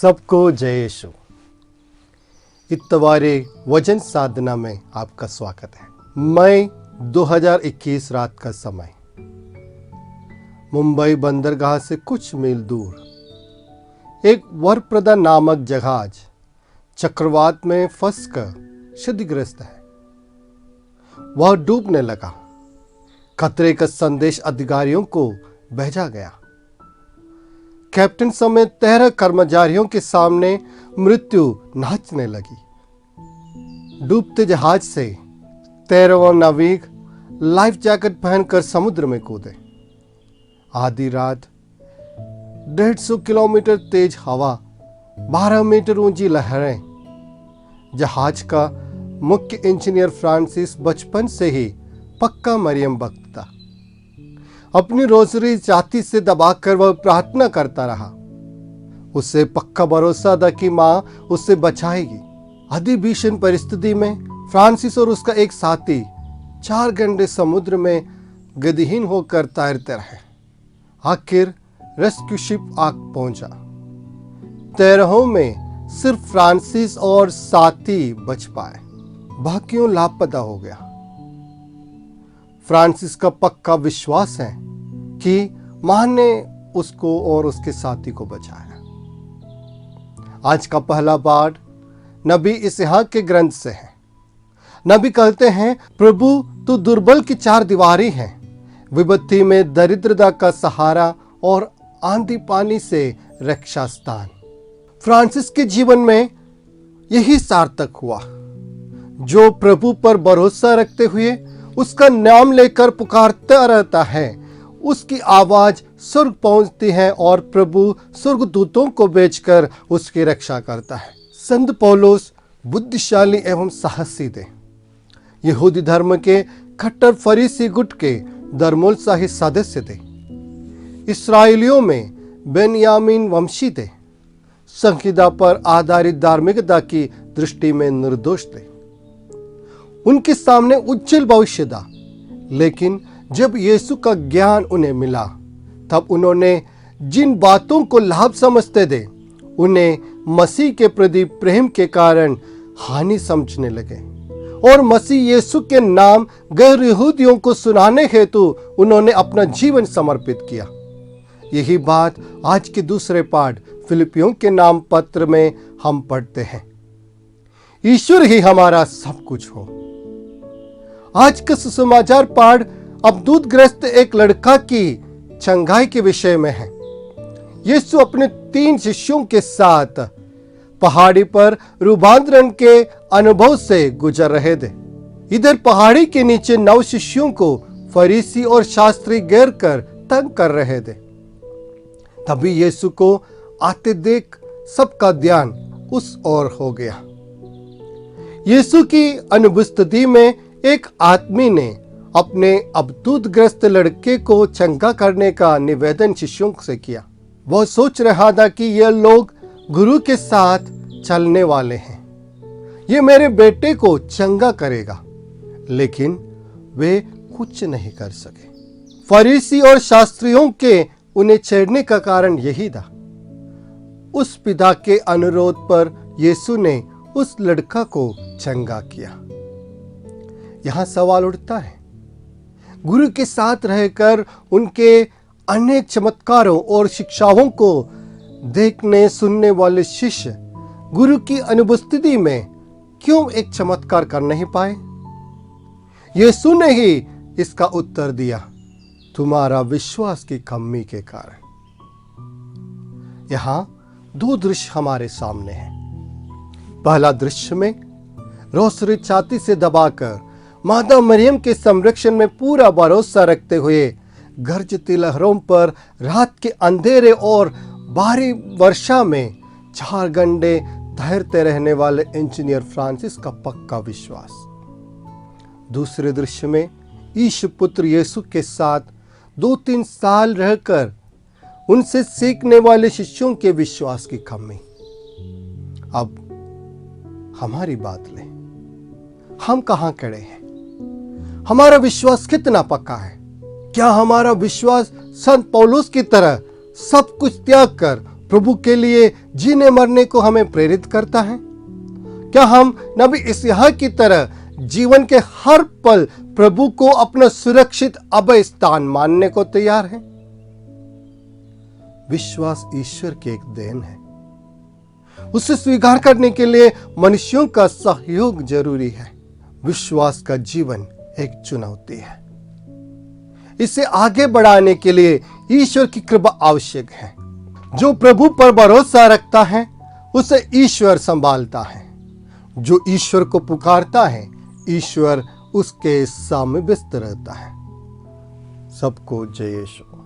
सबको जय यीशु। इतवारे वचन साधना में आपका स्वागत है। मई 2021 रात का समय, मुंबई बंदरगाह से कुछ मील दूर एक वरप्रदा नामक जहाज चक्रवात में फंसकर क्षतिग्रस्त है। वह डूबने लगा। खतरे का संदेश अधिकारियों को भेजा गया। कैप्टन समेत 13 कर्मचारियों के सामने मृत्यु नाचने लगी। डूबते जहाज से 13वां नाविक लाइफ जैकेट पहनकर समुद्र में कूदे। आधी रात 150 किलोमीटर तेज हवा, 12 मीटर ऊंची लहरें। जहाज का मुख्य इंजीनियर फ्रांसिस बचपन से ही पक्का मरियम भक्त था। अपनी रोजरी छाती से दबाकर वह प्रार्थना करता रहा। उसे पक्का भरोसा था कि मां उसे बचाएगी। अति भीषण परिस्थिति में फ्रांसिस और उसका एक साथी 4 घंटे समुद्र में गतिहीन होकर तैरते रहे। आखिर रेस्क्यू शिप आ पहुंचा। 13 में सिर्फ फ्रांसिस और साथी बच पाए, बाकियों लापता हो गया। फ्रांसिस का पक्का विश्वास है कि मां ने उसको और उसके साथी को बचाया। आज का पहला पाठ नबी इसहाक के ग्रंथ से है। नबी कहते हैं, प्रभु तू दुर्बल की 4 दीवारी है, विपत्ति में दरिद्रता का सहारा और आंधी पानी से रक्षा स्थान। फ्रांसिस के जीवन में यही सार्थक हुआ। जो प्रभु पर भरोसा रखते हुए उसका नाम लेकर पुकारता रहता है, उसकी आवाज स्वर्ग पहुंचती है और प्रभु स्वर्गदूतों को भेजकर उसकी रक्षा करता है। संत पौलुस बुद्धिशाली एवं साहसी थे। यहूदी धर्म के कट्टर फरीसी गुट के धर्मोत्साही सदस्य थे। इस्राएलियों में बेन्यामीन वंशी थे। संहिता पर आधारित धार्मिकता की दृष्टि में निर्दोष थे। उनके सामने उज्जवल भविष्य था, लेकिन जब यीशु का ज्ञान उन्हें मिला तब उन्होंने जिन बातों को लाभ समझते थे उन्हें मसीह के प्रति प्रेम के कारण हानि समझने लगे और मसीह यीशु के नाम गैर यहूदियों को सुनाने हेतु उन्होंने अपना जीवन समर्पित किया। यही बात आज के दूसरे पाठ फिलिपियों के नाम पत्र में हम पढ़ते हैं। ईश्वर ही हमारा सब कुछ हो। आज का सुसमाचार पाठ अवधूतग्रस्त एक लड़का की चंगाई के विषय में है। यीशु अपने 3 शिष्यों के साथ पहाड़ी पर रूपांतरण के अनुभव से गुजर रहे थे। इधर पहाड़ी के नीचे 9 शिष्यों को फरीसी और शास्त्री घेर कर तंग कर रहे थे। तभी यीशु को आते देख सबका ध्यान उस ओर हो गया। यीशु की अनुपस्थिति में एक आदमी ने अपने अवधूतग्रस्त लड़के को चंगा करने का निवेदन शिष्यों से किया। वह सोच रहा था कि ये लोग गुरु के साथ चलने वाले हैं, ये मेरे बेटे को चंगा करेगा, लेकिन वे कुछ नहीं कर सके। फरीसी और शास्त्रियों के उन्हें छेड़ने का कारण यही था। उस पिता के अनुरोध पर यीशु ने उस लड़का को चंगा किया। यहां सवाल उठता है, गुरु के साथ रहकर उनके अनेक चमत्कारों और शिक्षाओं को देखने सुनने वाले शिष्य गुरु की अनुपस्थिति में क्यों एक चमत्कार कर नहीं पाए? यीशु ने ही इसका उत्तर दिया, तुम्हारा विश्वास की कमी के कारण। यहां 2 दृश्य हमारे सामने हैं। पहला दृश्य में रोसरी छाती से दबाकर माता मरियम के संरक्षण में पूरा भरोसा रखते हुए गरजती लहरों पर रात के अंधेरे और भारी वर्षा में 4 घंटे तैरते रहने वाले इंजीनियर फ्रांसिस का पक्का विश्वास। दूसरे दृश्य में ईश पुत्र यीशु के साथ 2-3 साल रहकर उनसे सीखने वाले शिष्यों के विश्वास की कमी। अब हमारी बात लें, हम कहां खड़े हैं? हमारा विश्वास कितना पक्का है? क्या हमारा विश्वास संत पौलुस की तरह सब कुछ त्याग कर प्रभु के लिए जीने मरने को हमें प्रेरित करता है? क्या हम नबी इसहाक की तरह जीवन के हर पल प्रभु को अपना सुरक्षित अभय स्थान मानने को तैयार हैं? विश्वास ईश्वर की एक देन है। उसे स्वीकार करने के लिए मनुष्यों का सहयोग जरूरी है। विश्वास का जीवन एक चुनौती है। इसे आगे बढ़ाने के लिए ईश्वर की कृपा आवश्यक है। जो प्रभु पर भरोसा रखता है उसे ईश्वर संभालता है। जो ईश्वर को पुकारता है ईश्वर उसके सामने व्यस्त रहता है। सबको जय यीशु।